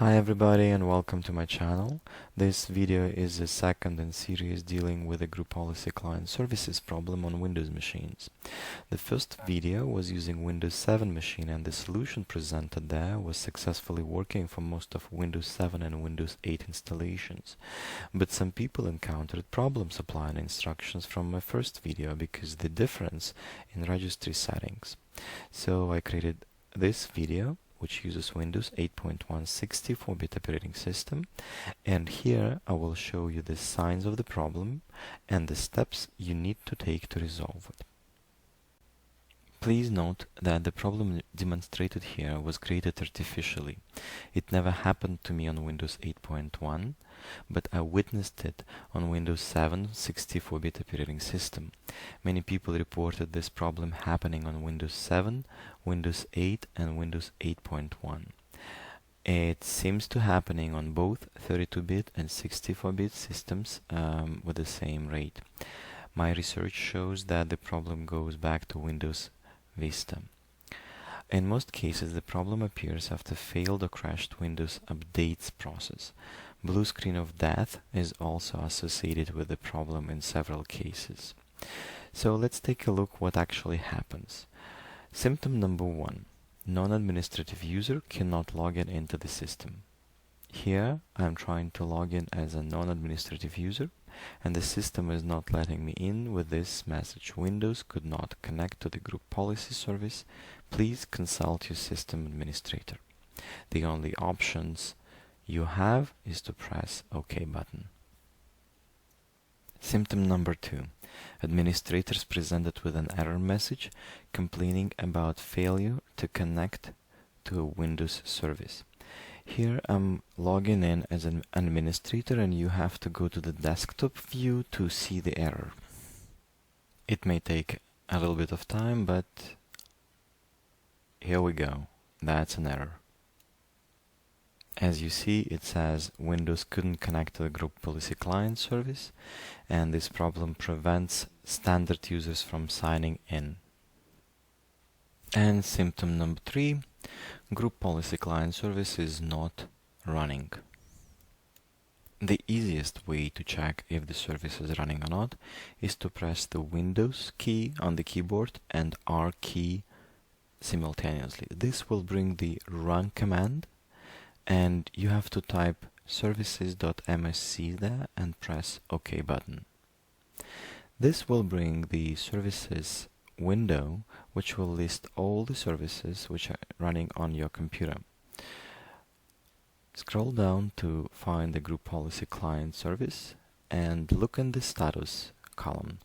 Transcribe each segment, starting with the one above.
Hi everybody and welcome to my channel. This video is the second in series dealing with the group policy client services problem on Windows machines. The first video was using Windows 7 machine and the solution presented there was successfully working for most of Windows 7 and Windows 8 installations. But some people encountered problems applying instructions from my first video because the difference in registry settings. So I created this video which uses Windows 8.1 64-bit operating system, and here I will show you the signs of the problem and the steps you need to take to resolve it. Please note that the problem demonstrated here was created artificially. It never happened to me on Windows 8.1, but I witnessed it on Windows 7 64-bit operating system. Many people reported this problem happening on Windows 7, Windows 8 and Windows 8.1. It seems to happening on both 32-bit and 64-bit systems with the same rate. My research shows that the problem goes back to Windows Vista. In most cases, the problem appears after failed or crashed Windows updates process. Blue screen of death is also associated with the problem in several cases. So let's take a look what actually happens. Symptom number 1. Non-administrative user cannot log in into the system. Here I'm trying to log in as a non-administrative user and the system is not letting me in with this message. Windows could not connect to the group policy service. Please consult your system administrator. The only options you have is to press OK button. Symptom number 2. Administrators presented with an error message complaining about failure to connect to a Windows service. Here I'm logging in as an administrator and you have to go to the desktop view to see the error. It may take a little bit of time, but here we go. That's an error. As you see, it says Windows couldn't connect to the group policy client service, and this problem prevents standard users from signing in. And symptom number 3, group policy client service is not running. The easiest way to check if the service is running or not is to press the Windows key on the keyboard and R key simultaneously. This will bring the run command, and you have to type services.msc there and press OK button. This will bring the services window which will list all the services which are running on your computer. Scroll down to find the group policy client service and look in the status column.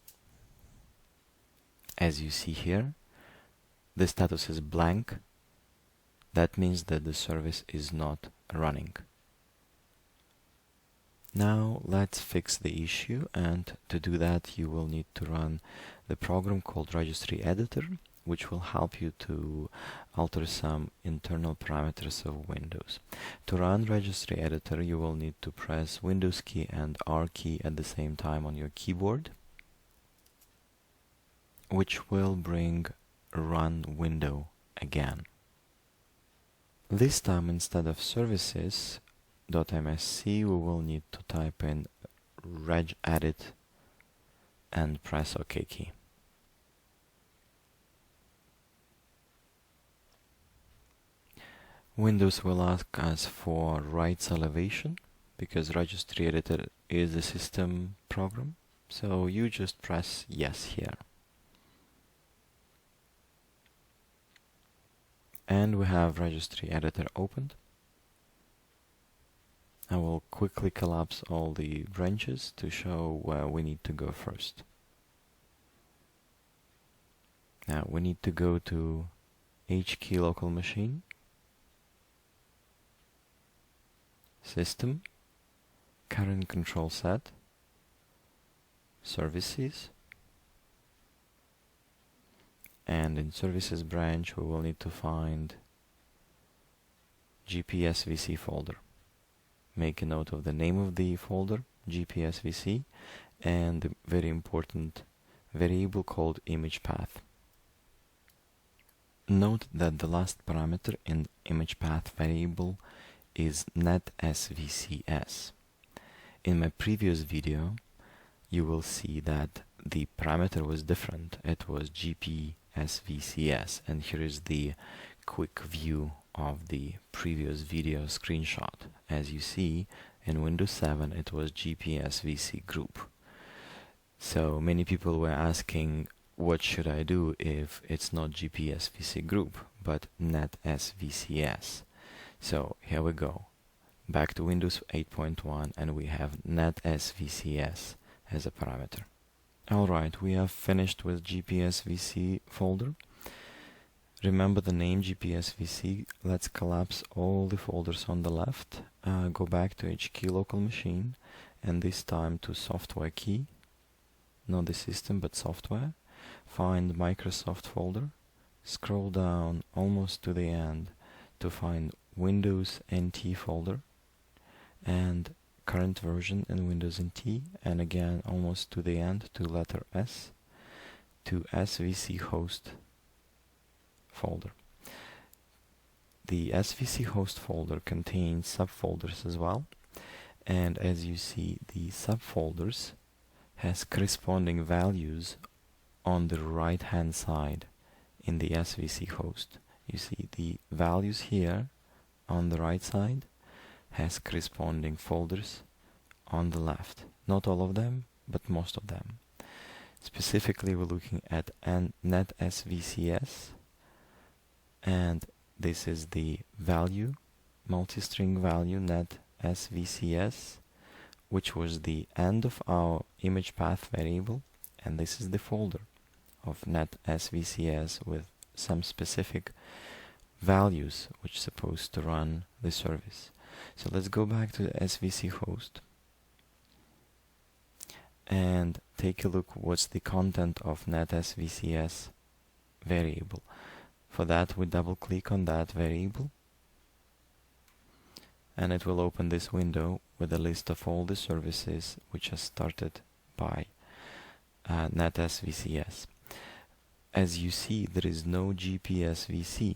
As you see here, the status is blank. That means that the service is not running. Now let's fix the issue, and to do that you will need to run the program called Registry Editor, which will help you to alter some internal parameters of Windows. To run Registry Editor you will need to press Windows key and R key at the same time on your keyboard, which will bring run window again. This time, instead of services.msc, we will need to type in regedit and press OK key. Windows will ask us for rights elevation because Registry Editor is a system program, so you just press yes here. And we have Registry Editor opened. I will quickly collapse all the branches to show where we need to go first. Now we need to go to HKey local machine, System, Current Control Set, Services, and in Services branch we will need to find GPSVC folder. Make a note of the name of the folder, GPSVC, and the very important variable called image path. Note that the last parameter in image path variable is NetSVCS. In my previous video, you will see that the parameter was different. It was GPSVCS, and here is the quick view of the previous video screenshot. As you see, in Windows 7 it was GPSVC group. So many people were asking, what should I do if it's not GPSVC group but NetSVCS? So here we go, back to Windows 8.1, and we have NetSVCS as a parameter. Alright, we have finished with GPSVC folder. Remember the name GPSVC. Let's collapse all the folders on the left, go back to HK local machine, and this time to software key, not the system but software. Find Microsoft folder, scroll down almost to the end to find Windows NT folder and current version in Windows NT, and again almost to the end to letter S to SVC host folder. The SVC host folder contains subfolders as well, and as you see, the subfolders has corresponding values on the right hand side in the SVC host. You see the values here on the right side has corresponding folders on the left. Not all of them, but most of them. Specifically, we're looking at NetSVCS, and this is the value, multi-string value NetSVCS, which was the end of our image path variable, and this is the folder of NetSVCS with some specific values which are supposed to run the service. So let's go back to the SVC host and take a look what's the content of NetSVCS variable. For that, we double click on that variable, and it will open this window with a list of all the services which are started by NetSVCS. As you see, there is no GPSVC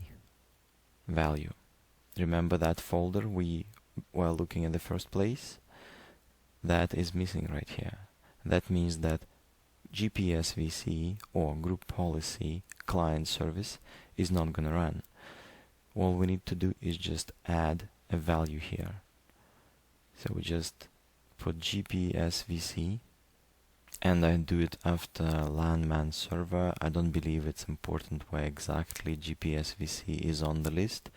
value. Remember that folder we were looking in the first place? That is missing right here. That means that GPSVC or group policy client service is not going to run. All we need to do is just add a value here. So we just put GPSVC, and I do it after LAN man server. I don't believe it's important where exactly GPSVC is on the list,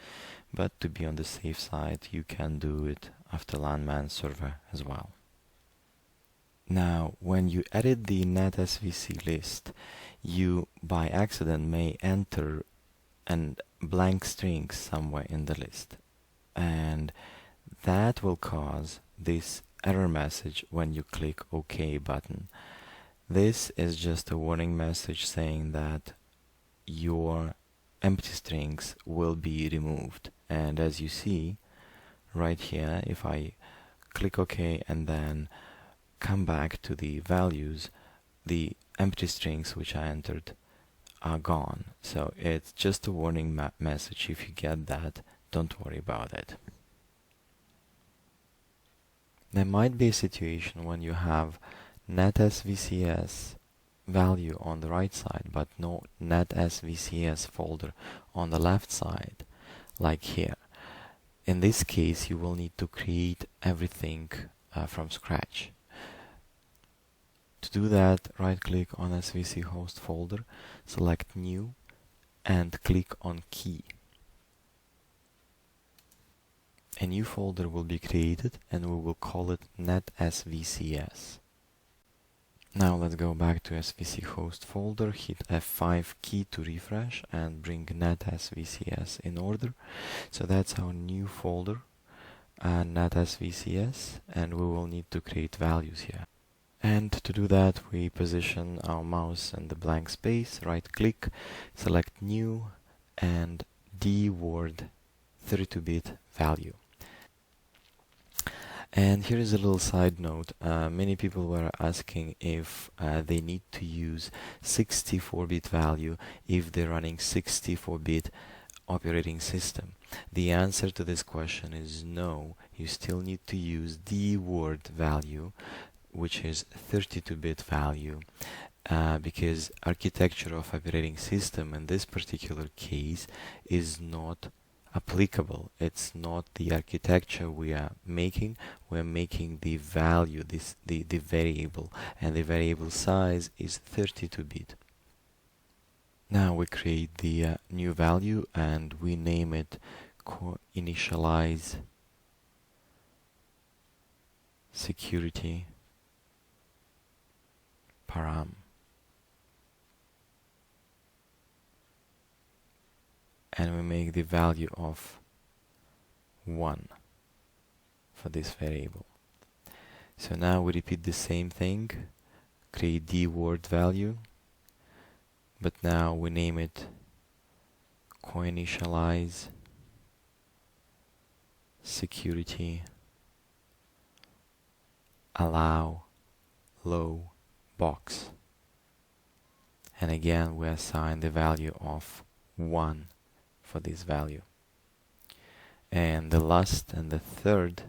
but to be on the safe side, you can do it after LAN man server as well. Now, when you edit the NetSVC list, you by accident may enter a blank string somewhere in the list, and that will cause this error message when you click OK button. This is just a warning message saying that your empty strings will be removed, and as you see right here, if I click OK and then come back to the values, the empty strings which I entered are gone. So it's just a warning message. If you get that, don't worry about it. There might be a situation when you have NetSVCS value on the right side but no NetSVCS folder on the left side, like here. In this case, you will need to create everything from scratch. To do that, right click on SVC host folder, select new, and click on key. A new folder will be created and we will call it NetSVCS. Now let's go back to SVC host folder, hit F5 key to refresh and bring NetSVCS in order. So that's our new folder, NetSVCS, and we will need to create values here. And to do that, we position our mouse in the blank space, right click, select new, and dword 32-bit value. And here is a little side note. Many people were asking if they need to use 64-bit value if they're running 64-bit operating system? The answer to this question is no. You still need to use the word value, which is 32-bit value, because architecture of operating system in this particular case is not applicable. It's not the architecture we are making. We're making the value, the variable, and the variable size is 32-bit. Now we create the new value and we name it initialize security param. And we make the value of 1 for this variable. So now we repeat the same thing, create the word value, but now we name it coinitialize security allow low box. And again we assign the value of 1 for this value. And the last and the third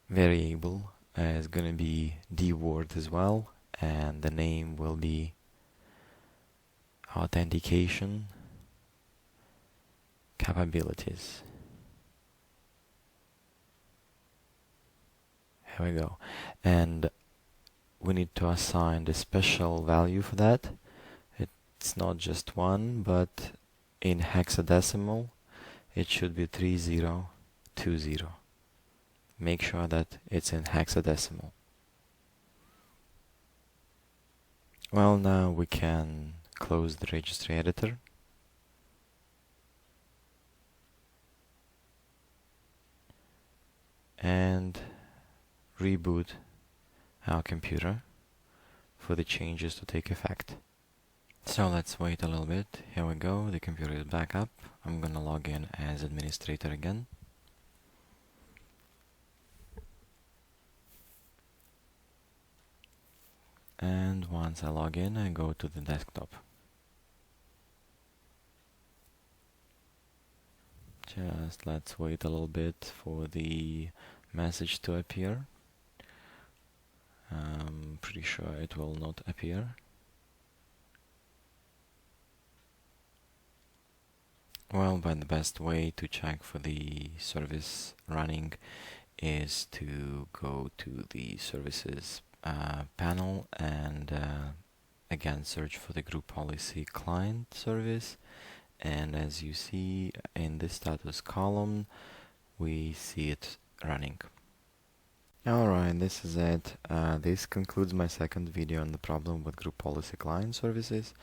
variable is going to be the word as well, and the name will be authentication capabilities. Here we go. And we need to assign the special value for that. It's not just 1, but in hexadecimal it should be 3020. Make sure that it's in hexadecimal. Well, now we can close the Registry Editor. And reboot our computer for the changes to take effect. So let's wait a little bit. Here we go, the computer is back up. I'm gonna log in as administrator again. And once I log in, I go to the desktop. Just let's wait a little bit for the message to appear. I'm pretty sure it will not appear. Well, but the best way to check for the service running is to go to the services panel and again search for the group policy client service, and as you see in the status column we see it running. Alright, this is it. This concludes my second video on the problem with group policy client services.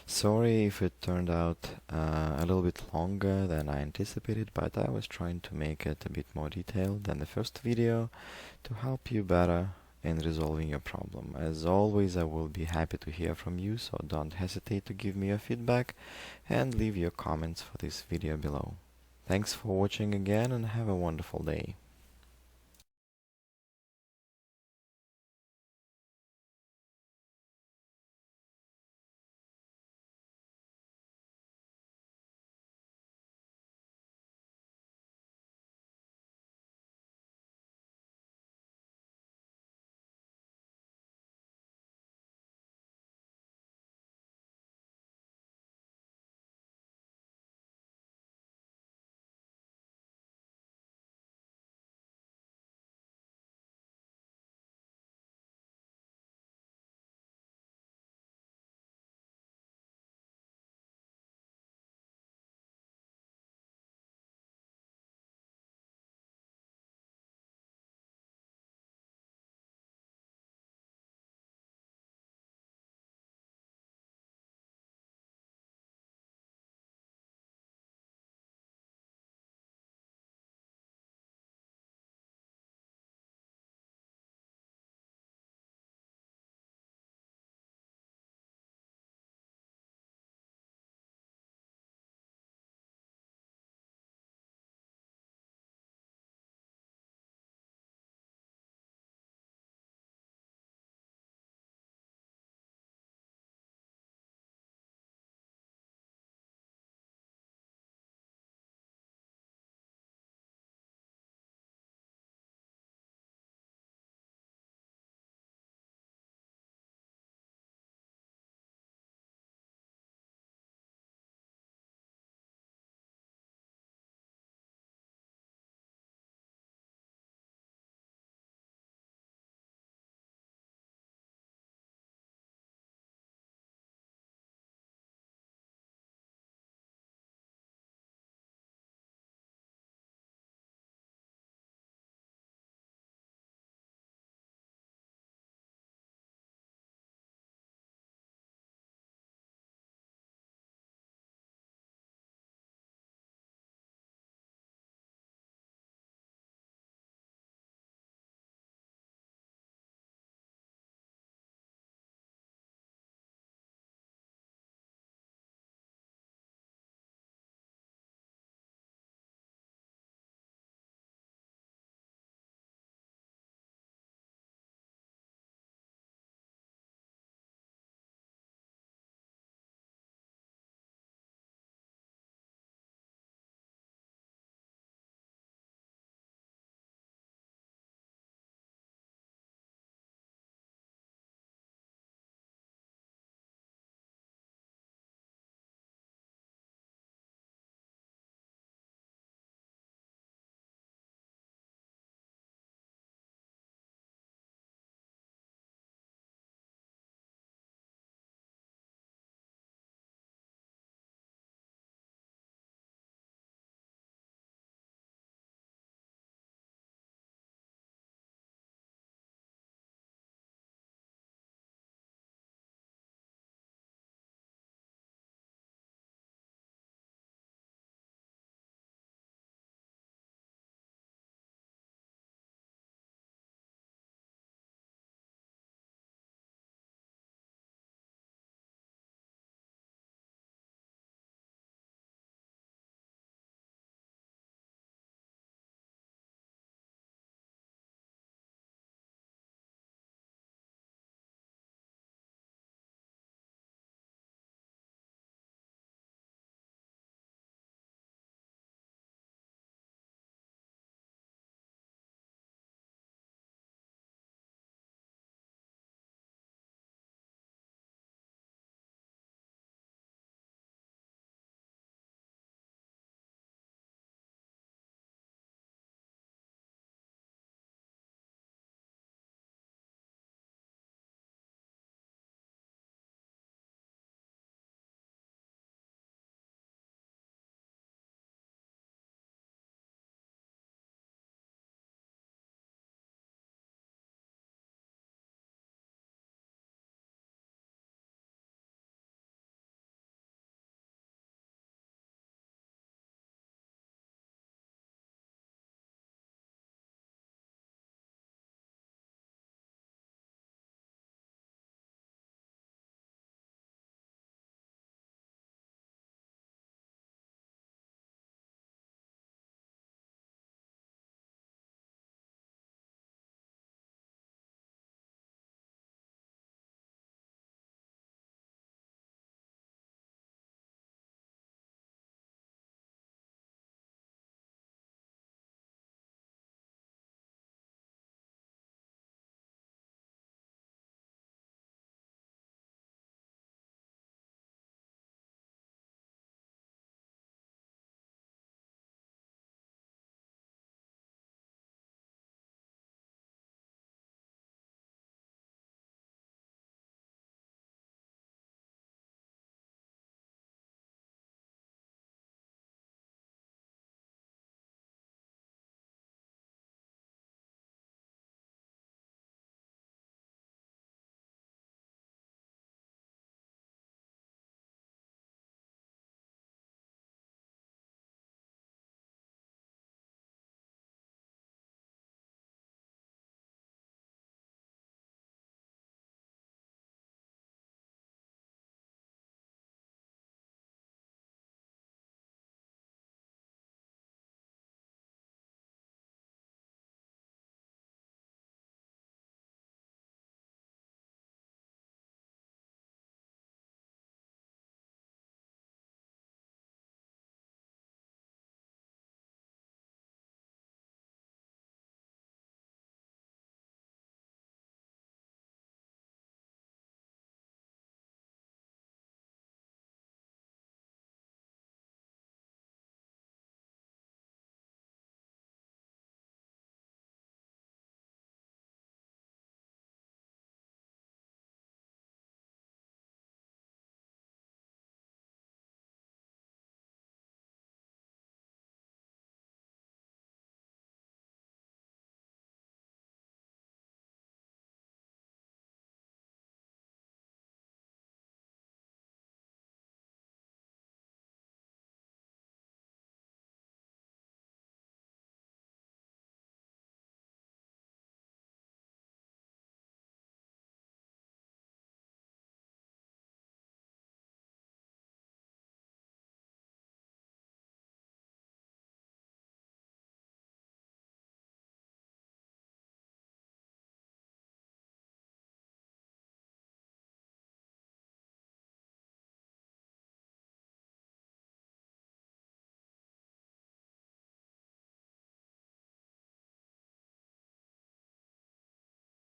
Sorry if it turned out a little bit longer than I anticipated, but I was trying to make it a bit more detailed than the first video to help you better in resolving your problem. As always, I will be happy to hear from you, so don't hesitate to give me your feedback and leave your comments for this video below. Thanks for watching again and have a wonderful day.